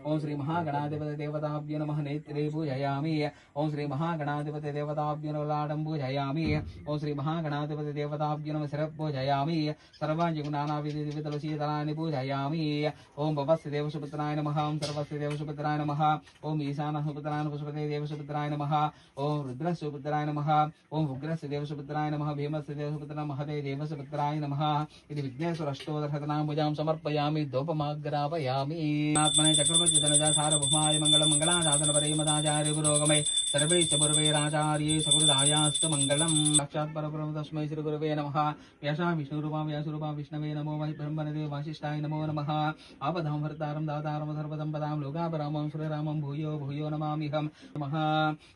ओं श्री महागणाधिपति देवताभ्यो नमः नेत्रे पूजयामि। ओं श्री महागणाधिपति देवताभ्यो नमः लाडं पूजयामि। ओं श्री महागणाधिपति देवताभ्यो नमः शिरः पूजयामि। सर्वाञ्जगुणानाविधि पूजयामि। ओं भवस्य देवसुपुत्राय नमः। ओं सर्वस्य देवसुपुत्राय नमः। ओं ईशानसुपुत्राय पुष्पते देवसुपुत्राय नमः। ओं रुद्रसुपुत्राय नमः। ओं उग्रस्य देवसुपुत्राय नमः। भीमस्य देवसुपुत्राय महते देवसुपुत्राय नमः। इति विघ्नेश्वरष्टोदशतनाम्बुजां समर्पयामि। धूपमाग्रापयामि। आत्मने चक्रवर्ति धनजा सार्वभौमाय मंगलम मंगलाशासन परेमदाचार्य पुरोगमे सर्वैश्च पूर्वैराचार्ये सकृदायास्तु मंगलम। साक्षात् परब्रह्म तस्मै श्री गुरवे नमः। व्यासा विष्णुरूपां व्यासरूपां विष्णवे नमो ब्रह्मणदेव वासिष्ठाय नमो नमः। आपदां भर्तारं दातारं सर्वसम्पदां लोकापरामं श्रीरामं भूयो भूयो नमाम्यहं। नमः।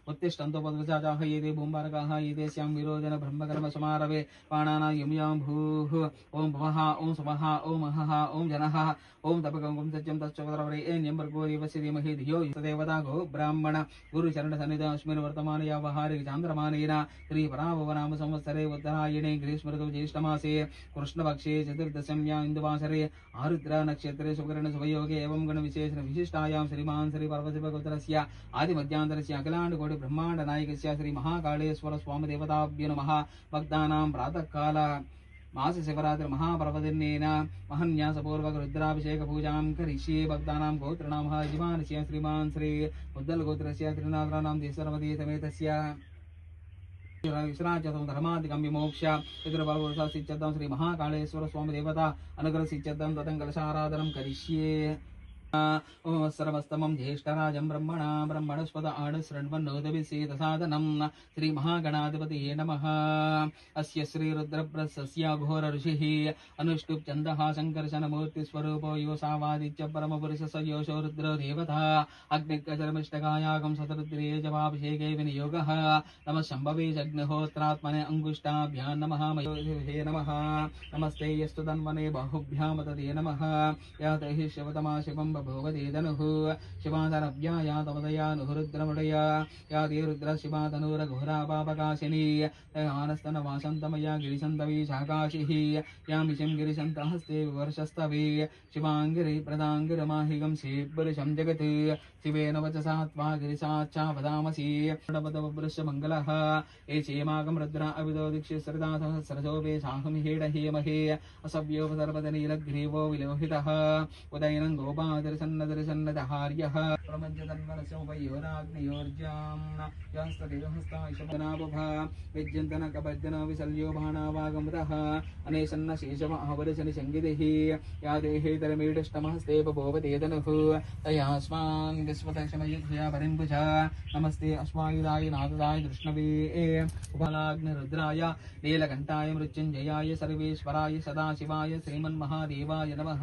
उत्तिष्ठन्तु पद्मजाः येते भूम्बारकाः येते स्यां विरोचन ब्रह्मकर्म समारवे पाणाना यम्यां भूः। ओं भवः ओं सुवः ओं महः ओं जनः ओं तपकं सत्यं तच्चोदरवरेण्यं भर्गो देवस्य धीमहि धियो यो देवता गो ब्राह्मण गुरुचरण सन्निधौ अस्मिन् वर्तमाने यावहारिक चान्द्रमानेन श्री पराभवनाम संवत्सरे उत्तरायणे ग्रीष्मऋतौ ज्येष्ठमासे कृष्णपक्षे चतुर्दश्यां इन्दुवासरे आरुद्र नक्षत्रे सुकर्ण शुभयोगे एवं गणविशेषण विशिष्टायां श्रीमान् श्री पर्वतपुत्रस्य आदिमध्यान्तरस्य अखिलाण्डकोटि ब्रह्माण्ड नायकस्य श्री महाकालेश्वर स्वामी देवताभ्यो नमः। भक्तानां प्रातःकाल मास शिवरात्रि महापर्वदिनेन महन्यासपूर्वक रुद्राभिषेक पूजां करिष्ये। भक्तानां गोत्रनामः यजमानस्य श्रीमान् श्री उद्दल गोत्रस्य त्रिनाथानां देशरमति समेतस्य विश्राजतं धर्मादिकं विमोक्ष पितृभवसा सिद्धं श्री महाकालेश्वर स्वामी देवता अनुग्रह सिद्धं ततं कलशाराधनं करिष्ये। सर्वस्तमं ज्येष्ठराजं ब्रह्मणा ब्रह्मणस्पद आडशृण्वन्नोदभिषेदसादनं श्री महागणाधिपतये नमः। अस्य श्री रुद्रप्रसस्य घोर ऋषिः अनुष्टुप् छन्दः संकर्षणमूर्तिस्वरूपो योऽसावादित्य परमपुरुषः स योषो रुद्रो देवता अग्निकचरमिष्टकायागं सतरुद्रे जपाभिषेके विनियोगः। नमः शम्भवे जग्निहोत्रात्मने अंगुष्ठाभ्यां नमः मयोहे नमः। नमस्ते यस्तु तन्मने बाहुभ्यां तदे नमः। या तैः शिवतमा शिवं भगवदेदनुः शिवाधरभ्याया तमदयानुरुद्रमुडया या दे रुद्र शिवातनुरघोरा पापकाशिनी आनस्तनवासन्तमया गिरिशन्तवी शाकाशिः यामिषं गिरिशन्तहस्ते विवर्षस्तवे शिवाङ्गिरि प्रदाङ्गिरमाहिगं श्रीपुरुषं जगत् शिवेन वचसा त्वा गिरिशाच्चा वदामसि प्रणपदवृषमङ्गलः ये चेमागं रुद्रा अविदो दीक्षि श्रदातः सरजोपे साहं हेडहेमहे असव्योपसर्वतनीलग्रीवो विलोहितः उदयनं गोपादर्शन्नदर्शन्नदहार्यः प्रपञ्चतन्मनसोपयोराग्नियोर्जां यास्तदेहस्तायशनाभः विद्यन्तनकपद्यन विशल्यो भाणावागमतः अनेशन्न शेषम आवरचनि संगितिः या देहे तरमीडष्टमहस्ते भोवतेदनुः तयास्मान् विस्वतक्षमयुध्या परिम्बुज नमस्ते अश्वायुधाय नाथदाय कृष्णवे उपलाग्निरुद्राय नीलकण्ठाय मृत्युञ्जयाय सर्वेश्वराय सदाशिवाय श्रीमन्महादेवाय नमः।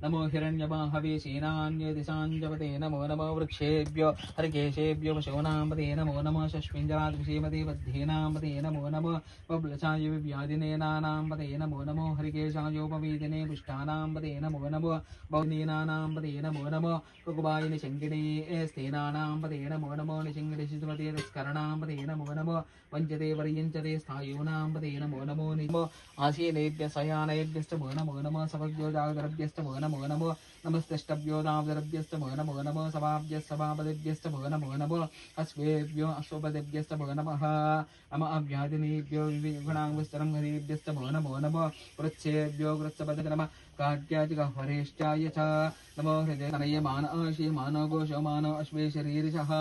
नमो हिरण्यबाहवे सेनान्यदिशाञ्जपते नमो नमो वृक्षेभ्यो हरिकेशेभ्यो पशूनांपते नमो नमः शश्विञ्जराद्विषेमते बद्धेनांपते नमो नमो बब्लचाय व्याधिनेनानांपते नमो नमो हरिकेशायोपवेदिने पुष्टानांपते नमो नमो बौनीनानांपते नमो नमो कुकुबाय निशङ्गिने स्तेनानांपते नमो नमो निशङ्गिनिशितमते स्करणांपते नमो नमो वञ्चते वर्यञ्चते स्थायूनांपते नमो नमो निमो आसीनेभ्य शयानेभ्यश्च नमो नमः सभज्यो जागरभ्यश्च नमो नमो नमस्तेष्टभ्यो दावदरभ्यस्तमो नमो नमो सभाभ्यस्तभापदिभ्यस्तमो नमो नमो अश्वेभ्यो अश्वपदिभ्यस्तमो नमः। नमः अव्याधिनेभ्यो विगुणाङ्गस्तरं हरिभ्यस्तमो नमो नमो वृक्षेभ्यो वृक्षपद नमः काट्याजिगह्वरेष्टाय च नमो हृदय तनयमान आशि मानो घोषो मानो अश्वे शरीरशः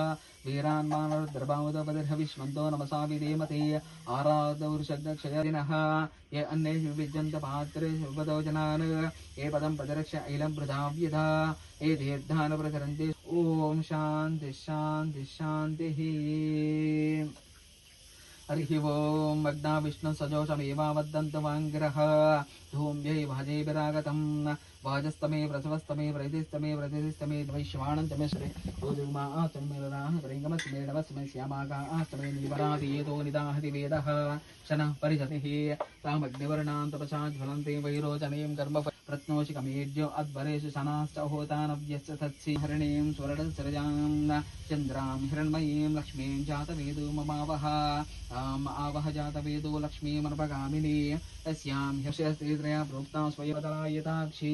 वीरान् मानोर्द्रभावदपदिर्हविष्मन्तो नमसा विधेमते आराधवृषदक्षयदिनः ये अन्येषु विविज्यन्त पात्रे सुपदो जनान् ये पदं प्रदर्श्य ऐलं प्रधाव्यथा ये दीर्घान् प्रचरन्ति ॐ शान्ति शान्ति शान्तिः। हरिः ओं मग्ना विष्णु सजोषमेवावद्दन्तु वाङ्गिरः धूम्यै भाजैभिरागतं वाजस्तमे प्रसवस्तमे व्रजस्तमे व्रजस्तमे वैश्वाणं चमे श्री ओजुमा आचमे राः परिगमस्मे नवस्मे श्यामाका आचमे निवरादीतो निदाहति वेदः शनः परिषतिः तामग्निवर्णां तपसा ज्वलन्ते वैरोचनीं कर्म प्रत्नोषिकमेड्यो अद्भरेषु सनाश्च होतानव्यश्च तत्सि हरिणीं स्वरडसरजां चन्द्रां हिरण्मयीं लक्ष्मीं जातवेदो ममावह आवह जातवेदो लक्ष्मीमर्पगामिनी तस्यां ह्यशस्त्रीत्रया प्रोक्ता स्वयवदलायताक्षी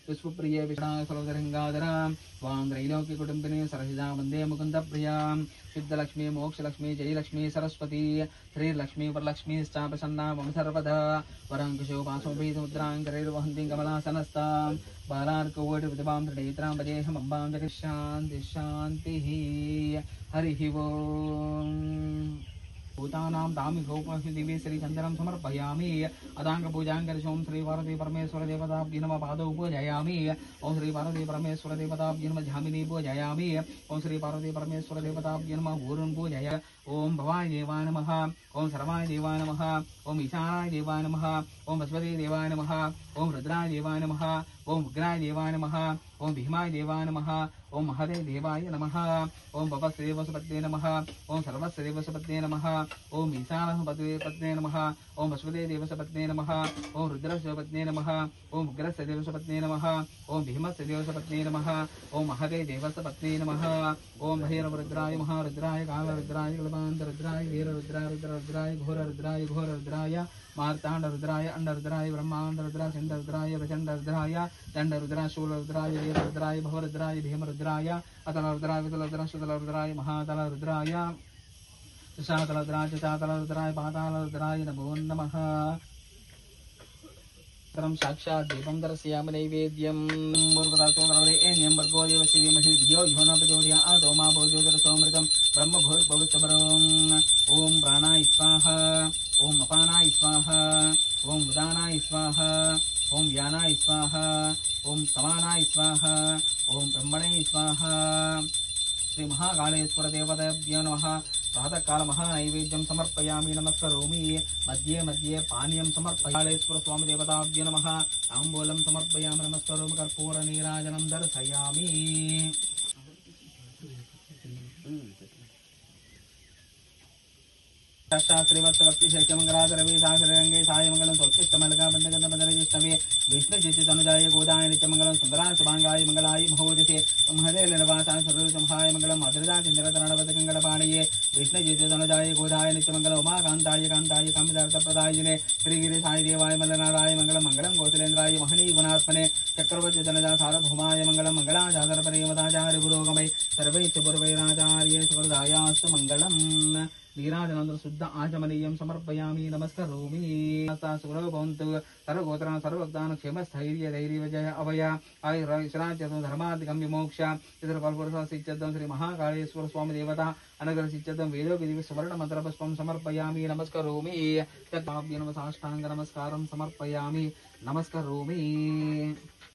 पुष्पप्रिय विषणाय सर्वतरङ्गाधरां त्वां त्रैलोक्यकुटुम्बिनी सरसिजा वन्दे मुकुन्दप्रियां सिद्धलक्ष्मी मोक्षलक्ष्मी जयलक्ष्मी सरस्वती श्रीलक्ष्मी वरलक्ष्मीश्चापसन्ना मम सर्वदा वरङ्कुशोपासोपीतमुद्राङ्करैर्वहन्तीं कमलासनस्तां बालार्कवोटिप्रतिभां त्रिनेत्रां वदेहमम्बां जगशान्तिः हरिः ओम् भूतानां दामि गौपमि दिवे श्रीचन्दनं समर्पयामि अदाङ्गपूजाङ्करिशों श्रीपार्वती परमेश्वर देवताभ्य नमः पादौ पूजयामि ओं श्री पार्वती परमेश्वर देवताभ्य नमः झामिनी पूजयामि ओं श्री पार्वती परमेश्वर देवताभ्य नमः ऊरुन् पूजय ओं भवाय देवाय नमः ओं सर्वाय देवाय नमः ओं ईशानाय देवाय नमः ओं बृहस्पति देवाय नमः ओं रुद्राय देवाय नमः ओं उग्राय देवाय नमः ओं भीमाय देवाय नमः ओं महदे देवाय नमः ओं भवस्देवसुपत्ने नमः ओं सर्वस्देवसुपत्ने नमः ओं ईशानपत्ने नमः ओं बृहस्पति देवसुपत्ने नमः ओं रुद्रस्यपत्ने नमः ओं उग्रस्य देवसुपत्ने नमः ओं भीमस्य देवसुपत्ने नमः ओं महदे देवसुपत्ने नमः ओं भैरवरुद्राय महारुद्राय कालरुद्राय कल्पान्तरुद्राय वीररुद्राय रुद्ररुद्राय घोररुद्राय मार्ताण्डरुद्राय अंडरुद्राय ब्रह्माण्डरुद्राय चण्डरुद्राय प्रचण्डरुद्राय दण्डरुद्राय शूलरुद्राय वीररुद्राय भवरुद्राय भीमरुद्राय अतलरुद्राय वितलरुद्राय श्रुतलरुद्राय महातलरुद्राय शातलरुद्राय चातलरुद्राय पातालरुद्राय नमो नमः साक्षात् दीपं दर्शयामि नैवेद्यं मूर्खराजोदरवरेण्यं भर्गो देवस्य धीमहि धियो यो न प्रचोदयात् मा भोजोदरसोमृतं ब्रह्मभूर्भुवस्सुवरोम् ॐ प्राणाय स्वाहा ॐ अपानाय स्वाहा ॐ उदानाय स्वाहा ॐ व्यानाय स्वाहा ॐ समानाय स्वाहा ॐ ब्रह्मणे स्वाहा श्री महाकालेश्वर देवताभ्यो नमः प्रातःकाल महानैवेद्यं समर्पयामि नमस्करोमि मध्ये मध्ये पानीयं समर्पयामि कालेश्वर स्वामी देवताभ्यो नमः ताम्बूलं समर्पयामि नमस्करोमि कर्पूरनीराजनं दर्शयामि श्रीवत्सवक्ति शैत्यमंगलाधरवे सागरंगे सायमंगलम सौचिष्टमलका बंधगंधमदरजिष्टमे विष्णुजितनुजाय गोदाय नित्यमंगलम सुंदराय शुभांगाय मंगलाय महोदसे महदेलनवासाय सर्वसंहाय मंगलम मधुरदा चंद्रतरणवदकंगलपाणये विष्णुजितनुजाय गोदाय नित्यमंगलम उमाकांताय कांताय कामितार्थप्रदायिने श्रीगिरि साई देवाय मल्लनाराय मंगलम मंगलम गोकुलेन्द्राय महनी गुणात्मने चक्रवर्ती जनजा सार्वभौमाय मंगलम मंगलाचार्य परिवदाचार्य पुरोगमय सर्वैश्च पूर्वैराचार्य सुवरदायास्तु मंगलम नीराजनंदर शुद्ध आचमनीयं समर्पयामि नमस्करोमि सुखो भवन्तु सर्वगोत्रान् सर्वभक्तान् क्षेमस्थैर्य धैर्यविजय अभय आयुरायुष्राज्यतो धर्माधिकं विमोक्ष चित्रकल्पवृषसिद्धं श्री महाकालेश्वर स्वामी देवता अनुग्रहसिद्धं वेदोपदेवी सुवर्ण मंत्रपुष्पं समर्पयामि नमस्करोमि तत्पाभ्य नमः साष्टांग नमस्कारं समर्पयामि नमस्करोमि।